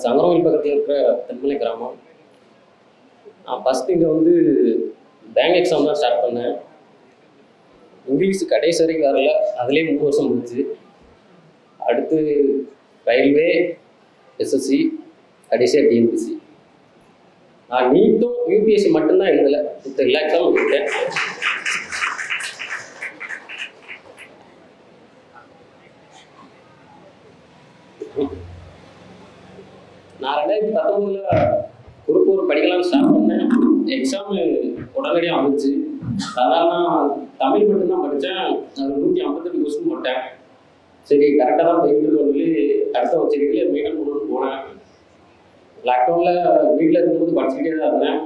சங்கரவயல் பக்கத்தில் இருக்கிற தென்மலை கிராமம். நான் ஃபஸ்ட்டு இங்கே வந்து பேங்க் எக்ஸாம் தான் ஸ்டார்ட் பண்ணேன். இங்கிலீஷ் கடைசி வரைக்கும் வரல, அதுலேயே 3 வருஷம் முடிச்சு. அடுத்து ரயில்வே, எஸ்எஸ்சி, கடைசியாக டிஎன்பிசி. நான் நீட்டும் யூபிஎஸ்சி மட்டும்தான் எழுதலை, மற்ற எல்லா எக்ஸாமும் எழுதிட்டேன். நான் 2019 குரூப் 1 படிக்கலாம்னு ஸ்டார்ட் பண்ணேன். எக்ஸாமு உடனடியாக வந்துச்சு. அதனால் நான் தமிழ் மட்டும்தான் படித்தேன். அது 158 கொஸ்டின் போட்டேன். சரி கரெக்டாக தான் போயிட்டு சொல்லி அடுத்த வச்சுக்கிட்டே மெயின்டைன் பண்ணணும்னு போனேன். லாக்டவுனில் வீட்டில் இருக்கும்போது படிச்சுக்கிட்டே தான் இருந்தேன்.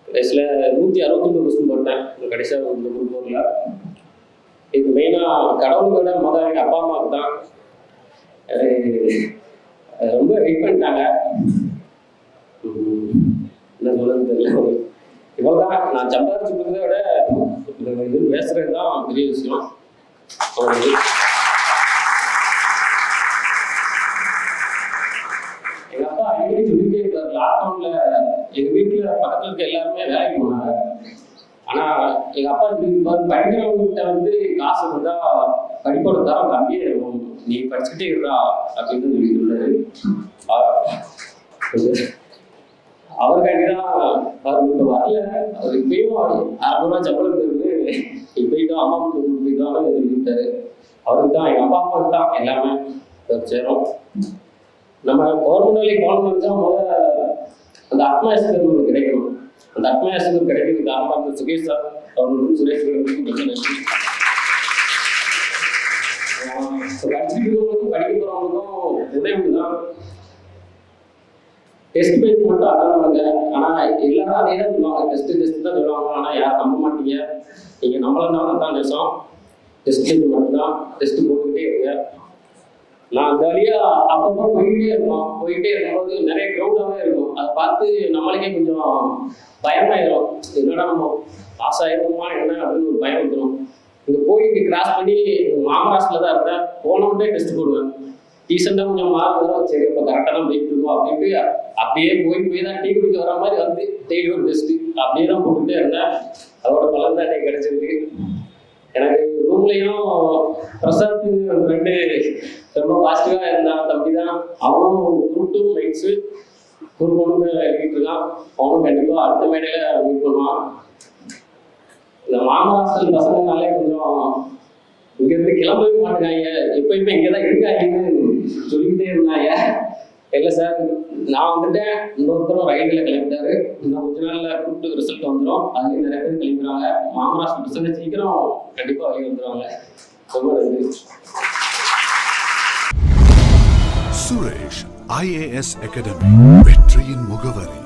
கடைசியில் 169 கொஸ்டின் போட்டேன் கடைசியாக இந்த குரூப் 1ல். இது மெயினாக கடவுளோட மொதல் எங்கள் அப்பா அம்மாவுக்கு தான். ரொம்ப வெயிட் பண்ணிட்டாங்க. என்ன சொல்றது தெரியல. இவ்வளோதான் நான் சம்பாதிச்சு கொடுத்ததை விட இது பேசுறது தான் பெரிய விஷயம். எங்கள் அப்பா அடிக்கடி சொல்லிட்டே இருக்காரு, லாக்டவுன்ல எங்கள் வீட்டில் பக்கத்தில் இருக்க எல்லாருமே வேலைக்கு போனாங்க. ஆனால் எங்கள் அப்பா படிக்கிறவங்ககிட்ட வந்து காசு இருந்தா படிப்போட தரம் கம்மியாக இருக்கும், நீ படிச்சுக்கிட்டே இருக்கா அப்படின்னு சொல்லி சொன்னாரு. அவருக்காண்டி தான் அவர் இப்போ வரல. அவர் இப்பயும் 600 சம்பளம் இருந்து இப்போயிட்டோம் அம்மா வீட்டு போயிட்டோம் சொல்லிட்டாரு. அவருக்கு தான் எங்கள் அப்பா அம்மாவுக்கு தான் எல்லாமே சேரும். நம்ம கவர்மெண்ட் வேலைக்கு போகணும்னு தான் முதல்ல அந்த அட்மாஸ்பியர் ஒன்று கிடைக்கணும். அந்த அட்மாஸ்பியர் கிடைக்கிறதுக்கு காரணமாக அந்த சுகேஷ் சார் அவர்களுக்கும் சுரேஷ் பிரச்சனை நன்றி. படிச்சுட்டு இருக்கவங்களுக்கும் படிக்க போகிறவங்களுக்கும் உதவி தான். டெஸ்ட் பேஸ் மட்டும் அதான். ஆனால் எல்லாரும் அதே தான் சொல்லுவாங்க, டெஸ்ட் தான் சொல்லுவாங்க. ஆனால் யாரும் நம்ப மாட்டீங்க. நீங்கள் நம்மளாம் தான் நேசம். டெஸ்ட் பேஸ் மட்டும்தான், டெஸ்ட் போட்டுக்கிட்டே இருங்க. நான் அந்த வழியாக அப்பப்போ போயிட்டே இருக்கும்போது நிறைய க்ரௌடாகவே இருக்கும். அதை பார்த்து நம்மளுக்கே கொஞ்சம் பயமாயிடும். என்னடா நம்ம பாஸ் ஆகிடுமா என்ன அப்படின்னு ஒரு பயம் வந்துடும். இங்கே போயிட்டு கிராஸ் பண்ணி மாமராஷ்டிரில் தான் இருந்தேன். போனோடனே டெஸ்ட் போடுவேன். டீசெண்டாக கொஞ்சம் மார்க் வரும். சரி அப்போ கரெக்டாக தான் போயிட்டு இருக்கோம் அப்படின்ட்டு அப்படியே போய் தான் டீ குடிக்க வர மாதிரி வந்து டெய்லி ஒரு டெஸ்ட்டு அப்படியே தான் போட்டுகிட்டே இருந்தேன். அதோட பலன் தான் எனக்கு கிடைச்சிருக்கு. எனக்கு ரூம்லையும் பிரசாத் ஃப்ரெண்டு ரொம்ப பாசிட்டிவாக இருந்தான். தம்பி தான், அவனும் குரூப் 2 மைட்ஸு குரூப் 1 எழுதிட்டு இருக்கான். அவனும் கண்டிப்பாக அடுத்த மேடையில் மீட் பண்ணுவான். இந்த மாமராஷ்டிரல் பசங்கனாலே கொஞ்சம் இங்கேருந்து கிளம்பவே மாட்டேங்காங்க, எப்பயுமே இங்கே தான் இருக்காங்கன்னு சொல்லிக்கிட்டே இருந்தாங்க. இல்லை சார் நான் வந்துட்டேன், இன்னொருத்தரும் ரயில்வேல கிளம்பிட்டாரு, இன்னும் கொஞ்ச நாளில் குரூப் 2 ரிசல்ட் வந்துடும், அதுலேயும் நிறைய பேர் கிளம்புறாங்க. மாமராஷ்டிரா பசங்க சீக்கிரம் கண்டிப்பாக வெளியே வந்துடுவாங்க. ரொம்ப நன்றி. சுரேஷ் IAS அகாடமி, வெற்றியின் முகவரி.